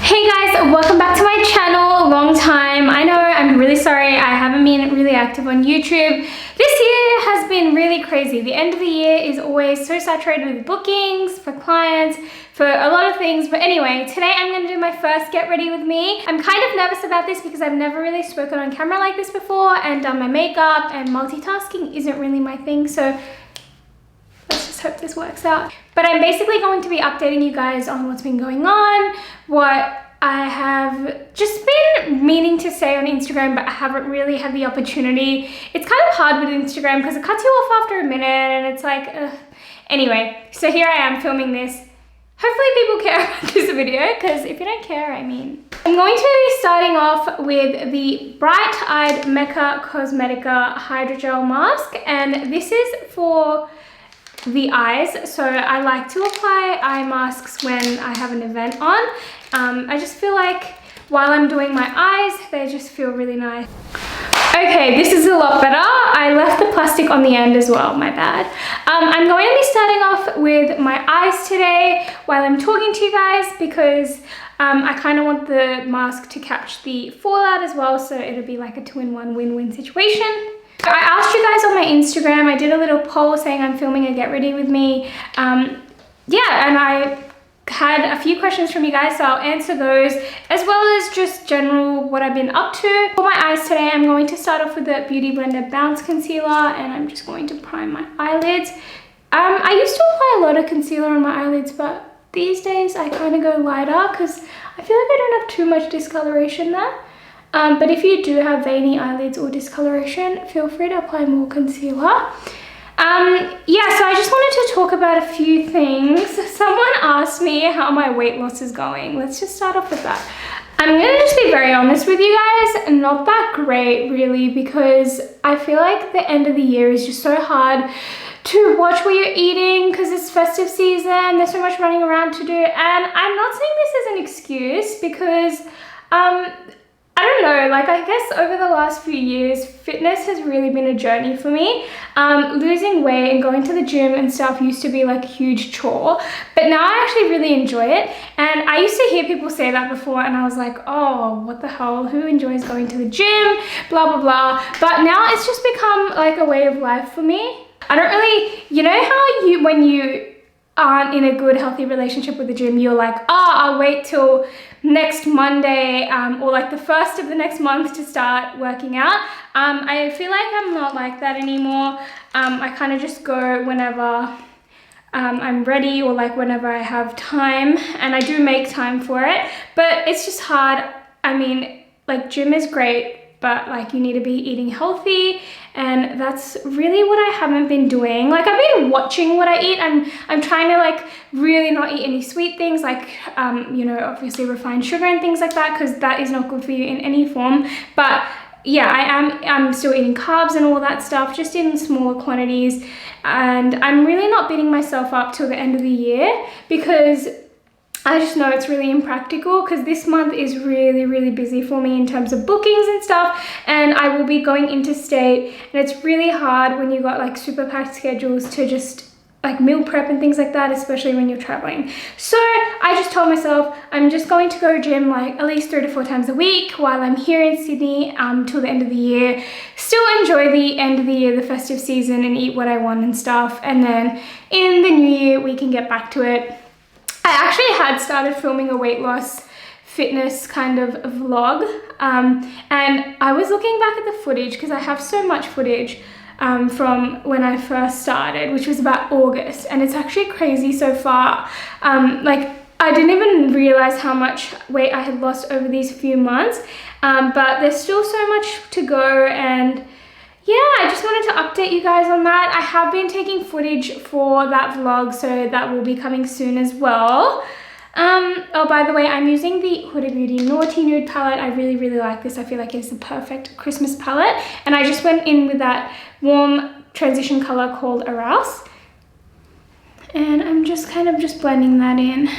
Hey guys, welcome back to my channel. Long time. I know, I'm really sorry. I haven't been really active on YouTube. This year has been really crazy. The end of the year is always so saturated with bookings for clients, for a lot of things. But anyway, today I'm going to do my first get ready with me. I'm kind of nervous about this because I've never really spoken on camera like this before and done my makeup, and multitasking isn't really my thing. So let's just hope this works out. But I'm basically going to be updating you guys on what's been going on, what I have just been meaning to say on Instagram, but I haven't really had the opportunity. It's kind of hard with Instagram because it cuts you off after a minute and it's like, ugh. Anyway, so here I am filming this. Hopefully people care about this video, because if you don't care, I mean. I'm going to be starting off with the Bright Eyed Mecca Cosmetica Hydrogel Mask, and this is for the eyes. So I like to apply eye masks when I have an event on. I just feel like while I'm doing my eyes, they just feel really nice. Okay, this is a lot better. I left the plastic on the end as well, my bad. I'm going to be starting off with my eyes today while I'm talking to you guys, because I kind of want the mask to catch the fallout as well, so it'll be like a two-in-one win-win situation. I asked you guys on my Instagram, I did a little poll saying I'm filming a get ready with me. Yeah, and I had a few questions from you guys, so I'll answer those, as well as just general what I've been up to. For my eyes today, I'm going to start off with the Beauty Blender Bounce Concealer, and I'm just going to prime my eyelids. I used to apply a lot of concealer on my eyelids, but these days I kind of go lighter because I feel like I don't have too much discoloration there. But if you do have veiny eyelids or discoloration, feel free to apply more concealer. Yeah, so I just wanted to talk about a few things. Someone asked me how my weight loss is going. Let's just start off with that. I'm gonna just be very honest with you guys, not that great really, because I feel like the end of the year is just so hard to watch what you're eating because it's festive season, there's so much running around to do, and I'm not saying this as an excuse because I don't know, like I guess over the last few years, fitness has really been a journey for me. Losing weight and going to the gym and stuff used to be like a huge chore, but now I actually really enjoy it. And I used to hear people say that before and I was like, oh, what the hell, who enjoys going to the gym, blah, blah, blah. But now it's just become like a way of life for me. I don't really, you know how when you aren't in a good healthy relationship with the gym, you're like, oh, I'll wait till next Monday or like the first of the next month to start working out. I feel like I'm not like that anymore. I kind of just go whenever I'm ready, or like whenever I have time, and I do make time for it, but it's just hard. I mean, like gym is great, but like you need to be eating healthy, and that's really what I haven't been doing. Like I've been watching what I eat, and I'm trying to like really not eat any sweet things, like you know, obviously refined sugar and things like that, because that is not good for you in any form. But yeah, I'm still eating carbs and all that stuff, just in smaller quantities, and I'm really not beating myself up till the end of the year because I just know it's really impractical, because this month is really, really busy for me in terms of bookings and stuff, and I will be going interstate, and it's really hard when you got like super packed schedules to just like meal prep and things like that, especially when you're traveling. So I just told myself I'm just going to go gym like at least 3 to 4 times a week while I'm here in Sydney till the end of the year. Still enjoy the end of the year, the festive season, and eat what I want and stuff, and then in the new year we can get back to it. I actually had started filming a weight loss fitness kind of vlog, and I was looking back at the footage because I have so much footage from when I first started, which was about August, and it's actually crazy so far. Like I didn't even realize how much weight I had lost over these few months, but there's still so much to go, and yeah, I just wanted to update you guys on that. I have been taking footage for that vlog, so that will be coming soon as well. Oh, by the way, I'm using the Huda Beauty Naughty Nude palette. I really, really like this. I feel like it's the perfect Christmas palette. And I just went in with that warm transition color called Arouse. And I'm just kind of just blending that in.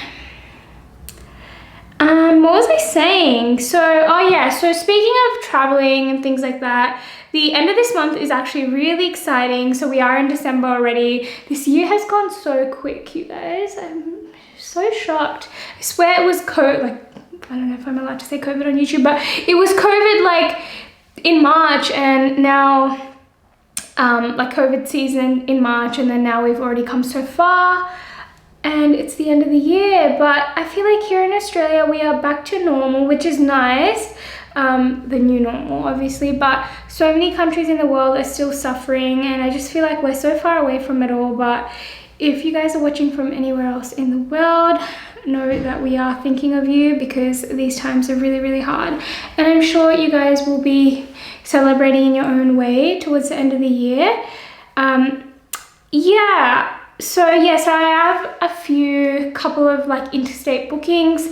What was I saying? So, oh yeah, so speaking of traveling and things like that, the end of this month is actually really exciting. So we are in December already. This year has gone so quick, you guys. I'm so shocked. I swear it was like I don't know if I'm allowed to say COVID on YouTube, but it was COVID like in March, and now like COVID season in March, and then now we've already come so far and it's the end of the year. But I feel like here in Australia we are back to normal, which is nice, the new normal obviously, but so many countries in the world are still suffering, and I just feel like we're so far away from it all. But if you guys are watching from anywhere else in the world, know that we are thinking of you, because these times are really, really hard, and I'm sure you guys will be celebrating in your own way towards the end of the year. Yeah, so yes, I have a couple of like interstate bookings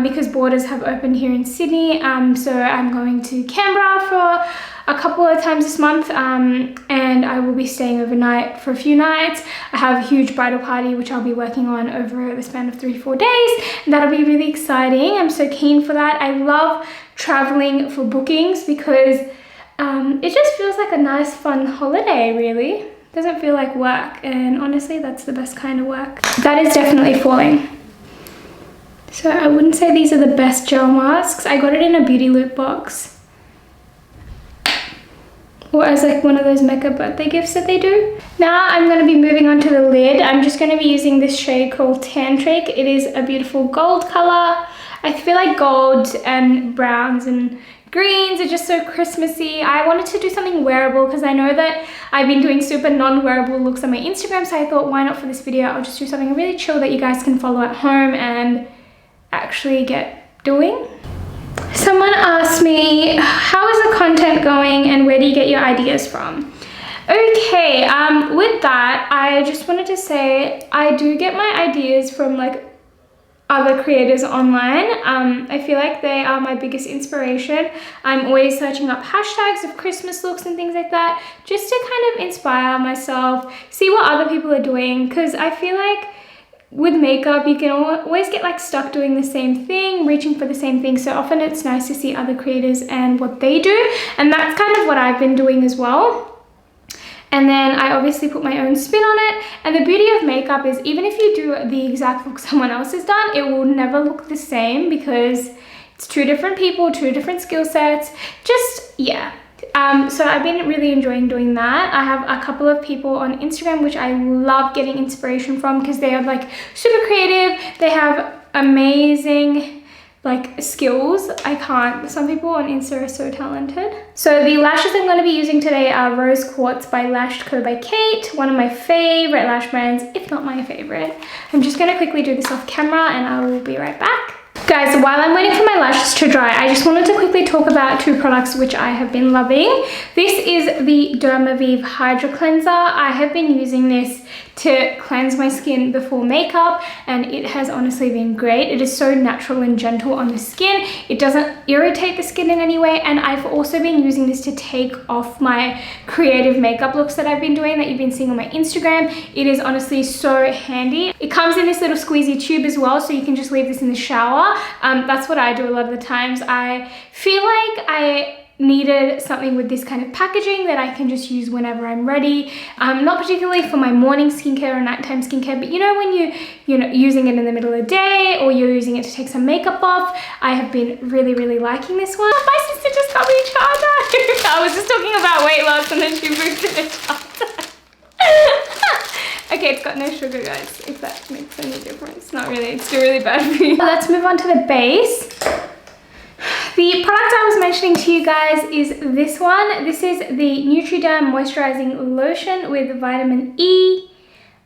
because borders have opened here in Sydney. So I'm going to Canberra for a couple of times this month, and I will be staying overnight for a few nights. I have a huge bridal party which I'll be working on over the span of 3-4 days, and that'll be really exciting. I'm so keen for that. I love traveling for bookings because it just feels like a nice fun holiday, really. Doesn't feel like work, and honestly that's the best kind of work. That is definitely falling. So I wouldn't say these are the best gel masks. I got it in a Beauty Loop box, or as like one of those makeup birthday gifts that they do. Now I'm going to be moving on to the lid. I'm just going to be using this shade called Tantric. It is a beautiful gold color. I feel like golds and browns and greens are just so Christmassy. I wanted to do something wearable because I know that I've been doing super non-wearable looks on my Instagram, so I thought, why not for this video? I'll just do something really chill that you guys can follow at home and actually get doing. Someone asked me, how is the content going and where do you get your ideas from? Okay, with that, I just wanted to say I do get my ideas from like other creators online. I feel like they are my biggest inspiration. I'm always searching up hashtags of Christmas looks and things like that, just to kind of inspire myself, see what other people are doing, because I feel like with makeup you can always get like stuck doing the same thing, reaching for the same thing. So often it's nice to see other creators and what they do, and that's kind of what I've been doing as well. And then I obviously put my own spin on it. And the beauty of makeup is even if you do the exact look someone else has done, it will never look the same because it's two different people, two different skill sets. Just, yeah. So I've been really enjoying doing that. I have a couple of people on Instagram which I love getting inspiration from because they are like super creative. They have amazing like skills. Some people on Insta are so talented. So the lashes I'm going to be using today are Rose Quartz by Lashed Co by Kate, one of my favorite lash brands, if not my favorite. I'm just going to quickly do this off camera and I will be right back. Guys, while I'm waiting for my lashes to dry, I just wanted to quickly talk about two products which I have been loving. This is the Dermavive Hydra Cleanser. I have been using this to cleanse my skin before makeup, and it has honestly been great. It is so natural and gentle on the skin. It doesn't irritate the skin in any way, and I've also been using this to take off my creative makeup looks that I've been doing that you've been seeing on my Instagram. It is honestly so handy. It comes in this little squeezy tube as well, so you can just leave this in the shower. That's what I do a lot of the times. I feel like I needed something with this kind of packaging that I can just use whenever I'm ready. Not particularly for my morning skincare or nighttime skincare, but you know when you're using it in the middle of the day or you're using it to take some makeup off. I have been really, really liking this one. My sister just got me a charger. I was just talking about weight loss and then she moved to the charger. Okay, it's got no sugar, guys, if that makes any difference. Not really, it's still really bad for you. Let's move on to the base. The product I was mentioning to you guys is this one. This is the Nutriderm Moisturizing Lotion with vitamin E.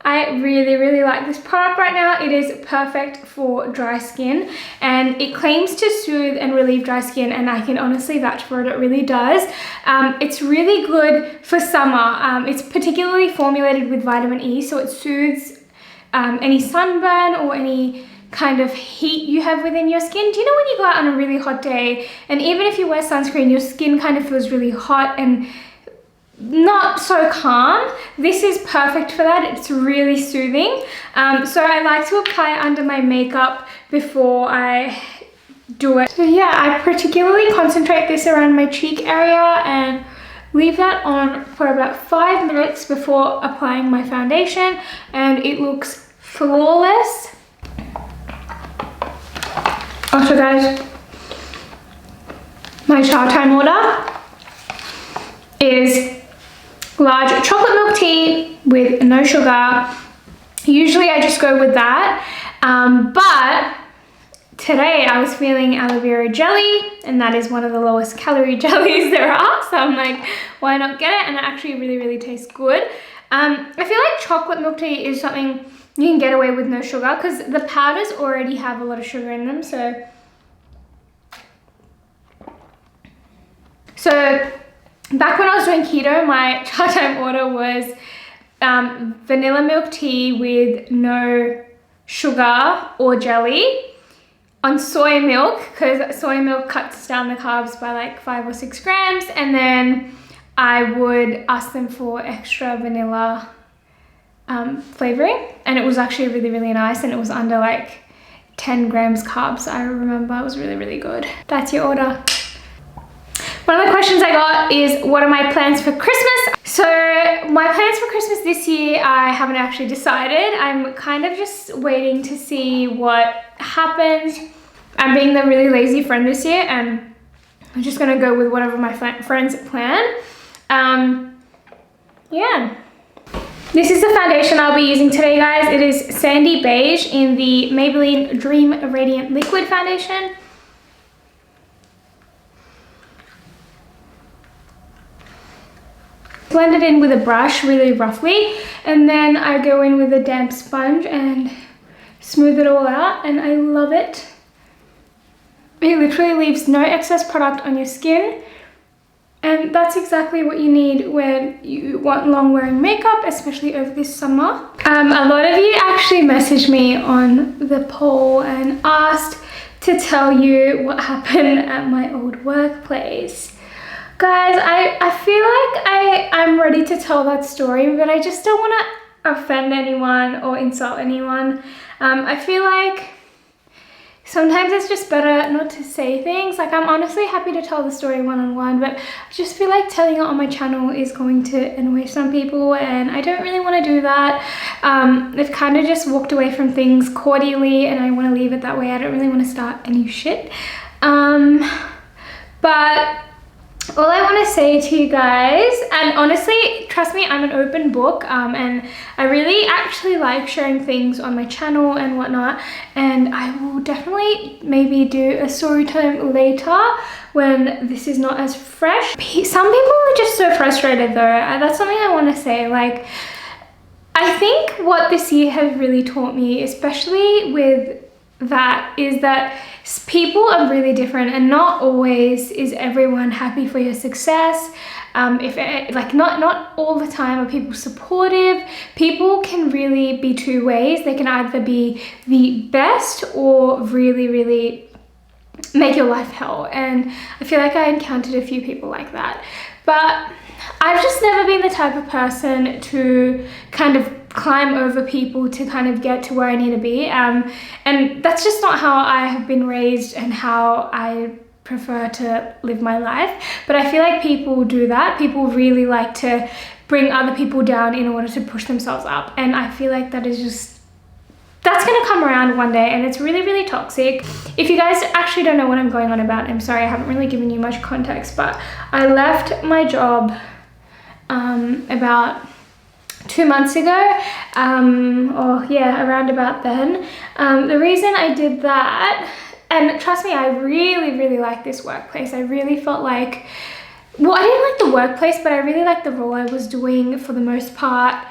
I really, really like this product right now. It is perfect for dry skin and it claims to soothe and relieve dry skin, and I can honestly vouch for it. It really does. It's really good for summer. It's particularly formulated with vitamin E, so it soothes any sunburn or any kind of heat you have within your skin. Do you know when you go out on a really hot day and even if you wear sunscreen, your skin kind of feels really hot and not so calm? This is perfect for that. It's really soothing. So I like to apply it under my makeup before I do it. So yeah, I particularly concentrate this around my cheek area and leave that on for about 5 minutes before applying my foundation, and it looks flawless. Also guys, my cha time order is large chocolate milk tea with no sugar. Usually I just go with that, but today I was feeling aloe vera jelly, and that is one of the lowest calorie jellies there are, so I'm like, why not get it? And it actually really tastes good. I feel like chocolate milk tea is something you can get away with no sugar because the powders already have a lot of sugar in them. So back when I was doing keto, my cha time order was vanilla milk tea with no sugar or jelly on soy milk, because soy milk cuts down the carbs by like 5 or 6 grams, and then I would ask them for extra vanilla flavoring, and it was actually really nice, and it was under like 10 grams carbs. I remember it was really good. That's your order. One of the questions I got is, what are my plans for Christmas? So my plans for Christmas this year, I haven't actually decided. I'm kind of just waiting to see what happens. I'm being the really lazy friend this year, and I'm just gonna go with whatever my friends plan. Yeah. This is the foundation I'll be using today, guys. It is Sandy Beige in the Maybelline Dream Radiant Liquid Foundation. Blend it in with a brush really roughly, and then I go in with a damp sponge and smooth it all out, and I love it. It literally leaves no excess product on your skin, and that's exactly what you need when you want long wearing makeup, especially over this summer. A lot of you actually messaged me on the poll and asked to tell you what happened at my old workplace. Guys, I feel like I'm ready to tell that story, but I just don't want to offend anyone or insult anyone. I feel like sometimes it's just better not to say things. Like, I'm honestly happy to tell the story one-on-one, but I just feel like telling it on my channel is going to annoy some people, and I don't really want to do that. I've kind of just walked away from things cordially, and I want to leave it that way. I don't really want to start any shit. But all I want to say to you guys, and honestly, trust me, I'm an open book, and I really actually like sharing things on my channel and whatnot, and I will definitely maybe do a story time later when this is not as fresh. Some people are just so frustrated though. That's something I want to say. Like, I think what this year has really taught me, especially with that, is that people are really different, and not always is everyone happy for your success. Not all the time are people supportive. People can really be two ways. They can either be the best or really make your life hell, and I feel like I encountered a few people like that. But I've just never been the type of person to kind of climb over people to kind of get to where I need to be, and that's just not how I have been raised and how I prefer to live my life. But I feel like people do that. People really like to bring other people down in order to push themselves up, and I feel like that is just, that's gonna come around one day, and it's really toxic. If you guys actually don't know what I'm going on about, I'm sorry, I haven't really given you much context, but I left my job about 2 months ago, or yeah, around about then. The reason I did that, and trust me, I really like this workplace. I really felt like, well, I didn't like the workplace, but I really liked the role I was doing for the most part.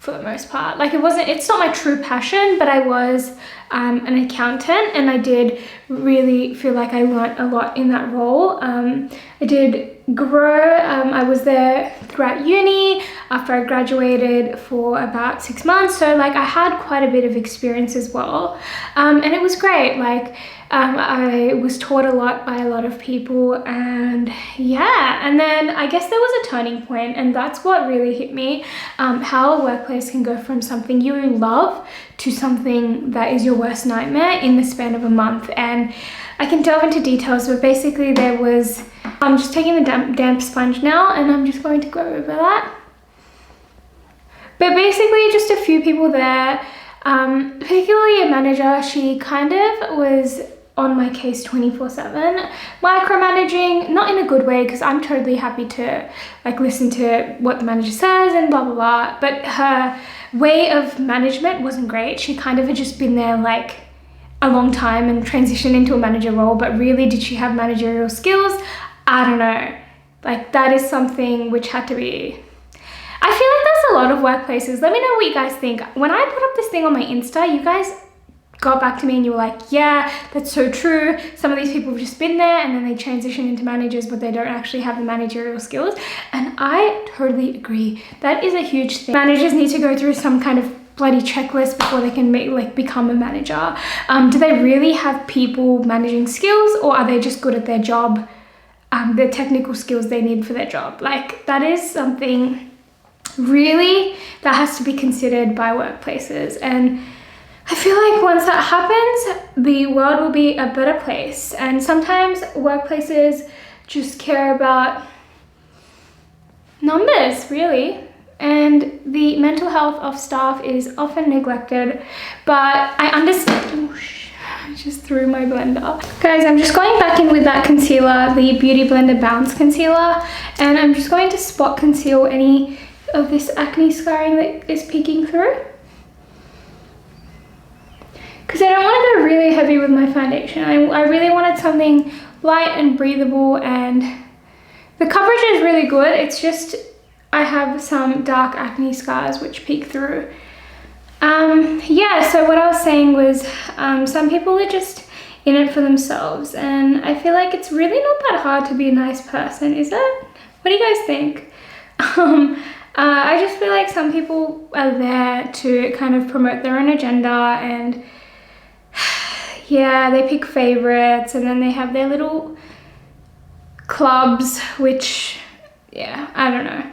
Like, it's not my true passion, but I was an accountant, and I did really feel like I learned a lot in that role. I did grow. I was there throughout uni after I graduated for about 6 months, so like I had quite a bit of experience as well, and it was great. Like, I was taught a lot by a lot of people, and yeah, and then I guess there was a turning point, and that's what really hit me, how a workplace can go from something you love to something that is your worst nightmare in the span of a month. And I can delve into details, but basically I'm just taking the damp sponge now, and I'm just going to go over that. But basically just a few people there, particularly a manager. She kind of was on my case 24/7, micromanaging, not in a good way, because I'm totally happy to like listen to what the manager says and blah blah blah, but her way of management wasn't great. She kind of had just been there like a long time and transitioned into a manager role, but really, did she have managerial skills? I don't know. Like, that is something which had to be, I feel like there's a lot of workplaces. Let me know what you guys think. When I put up this thing on my Insta, you guys got back to me and you were like, yeah, that's so true. Some of these people have just been there and then they transition into managers, but they don't actually have the managerial skills. And I totally agree. That is a huge thing. Managers need to go through some kind of bloody checklist before they can become a manager. Do they really have people managing skills, or are they just good at their job, the technical skills they need for their job? Like, that is something really that has to be considered by workplaces. And I feel like once that happens, the world will be a better place. And sometimes workplaces just care about numbers, really. And the mental health of staff is often neglected, but I understand. Oh, I just threw my blender. Guys, I'm just going back in with that concealer, the Beauty Blender Bounce Concealer, and I'm just going to spot conceal any of this acne scarring that is peeking through. Because I don't want to go really heavy with my foundation. I really wanted something light and breathable, and the coverage is really good. It's just I have some dark acne scars which peek through. Yeah, so what I was saying was some people are just in it for themselves, and I feel like it's really not that hard to be a nice person, is it? What do you guys think? I just feel like some people are there to kind of promote their own agenda, and yeah, they pick favorites, and then they have their little clubs, which, yeah, I don't know.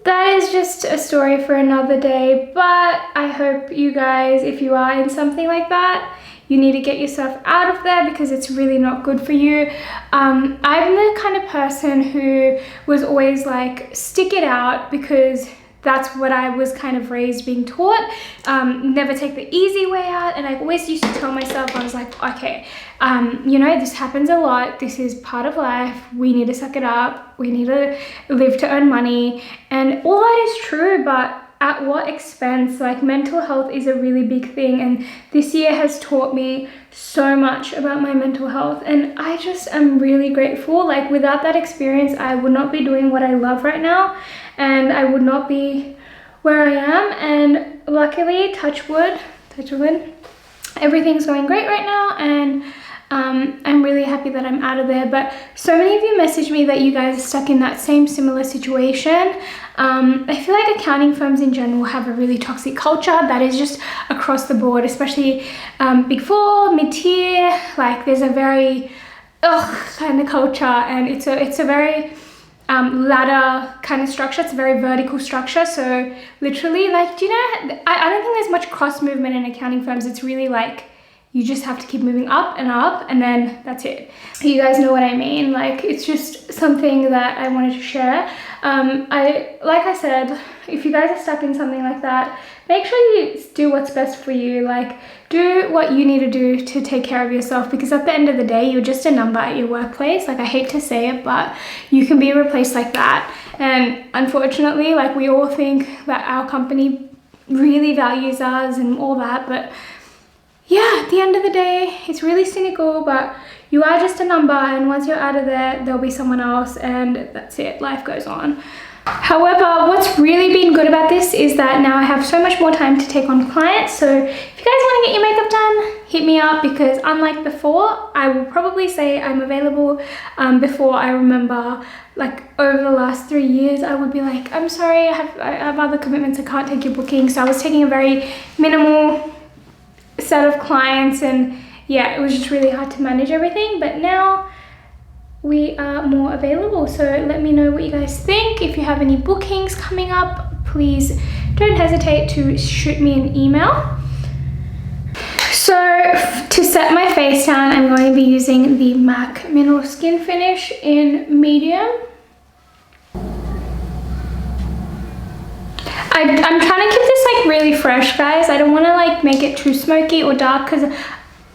That is just a story for another day, but I hope you guys, if you are in something like that, you need to get yourself out of there, because it's really not good for you. I'm the kind of person who was always like, stick it out, because that's what I was kind of raised being taught. Never take the easy way out. And I always used to tell myself, I was like, okay, you know, this happens a lot. This is part of life. We need to suck it up. We need to live to earn money. And all that is true, but at what expense? Like, mental health is a really big thing. And this year has taught me so much about my mental health. And I just am really grateful. Like, without that experience, I would not be doing what I love right now. And I would not be where I am. And luckily, touch wood, everything's going great right now. And I'm really happy that I'm out of there. But so many of you messaged me that you guys are stuck in that same similar situation. I feel like accounting firms in general have a really toxic culture that is just across the board, especially Big Four, mid-tier. Like, there's a very kind of culture, and it's a very ladder kind of structure. It's a very vertical structure. So literally, like, do you know, I don't think there's much cross movement in accounting firms. It's really like, you just have to keep moving up, and then that's it. You guys know what I mean? Like, it's just something that I wanted to share. Like I said, if you guys are stuck in something like that, make sure you do what's best for you. Like, do what you need to do to take care of yourself, because at the end of the day, you're just a number at your workplace. Like, I hate to say it, but you can be replaced like that. And unfortunately, like, we all think that our company really values us and all that, but yeah, at the end of the day, it's really cynical, but you are just a number, and once you're out of there, there'll be someone else, and that's it. Life goes on. However, what's really been good about this is that now I have so much more time to take on clients. So if you guys want to get your makeup done, hit me up, because unlike before, I will probably say I'm available. Before, I remember, like, over the last 3 years, I would be like, I'm sorry, I have other commitments, I can't take your booking. So I was taking a very minimal set of clients, and yeah, it was just really hard to manage everything. But now we are more available, so let me know what you guys think. If you have any bookings coming up, please don't hesitate to shoot me an email. So to set my face down, I'm going to be using the MAC Mineral Skin Finish in medium. I'm trying to keep this like really fresh, guys. I don't want to like make it too smoky or dark, because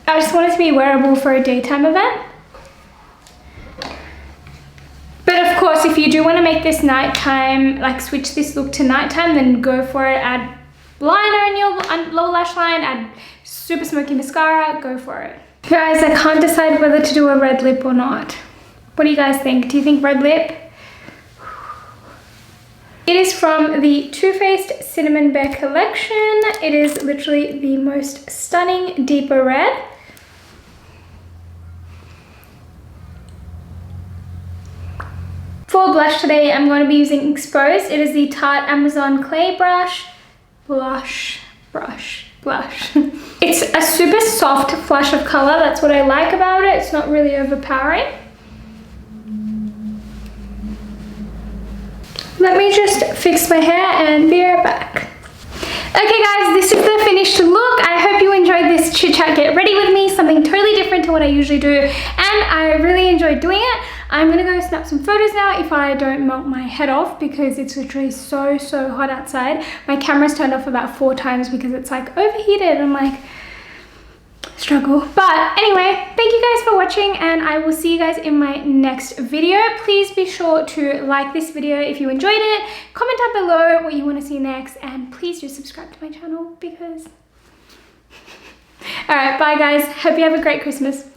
I just want it to be wearable for a daytime event. But of course, if you do want to make this nighttime, like switch this look to nighttime, then go for it. Add liner in your lower lash line, add super smoky mascara, go for it. Guys, I can't decide whether to do a red lip or not. What do you guys think? Do you think red lip? It is from the Too Faced Cinnamon Bear collection. It is literally the most stunning deeper red. For blush today, I'm going to be using Exposed. It is the Tarte Amazon Clay Blush. Blush. It's a super soft flush of color. That's what I like about it. It's not really overpowering. Let me just fix my hair and be right back. Okay guys, this is the finished look. I hope you enjoyed this chit chat get ready with me, something totally different to what I usually do, and I really enjoyed doing it. I'm gonna go snap some photos now if I don't melt my head off, because it's literally so hot outside. My camera's turned off about 4 times because it's like overheated. I'm like, struggle. But anyway, thank you guys for watching, and I will see you guys in my next video. Please be sure to like this video if you enjoyed it, comment down below what you want to see next, and please do subscribe to my channel because all right, bye guys, hope you have a great Christmas.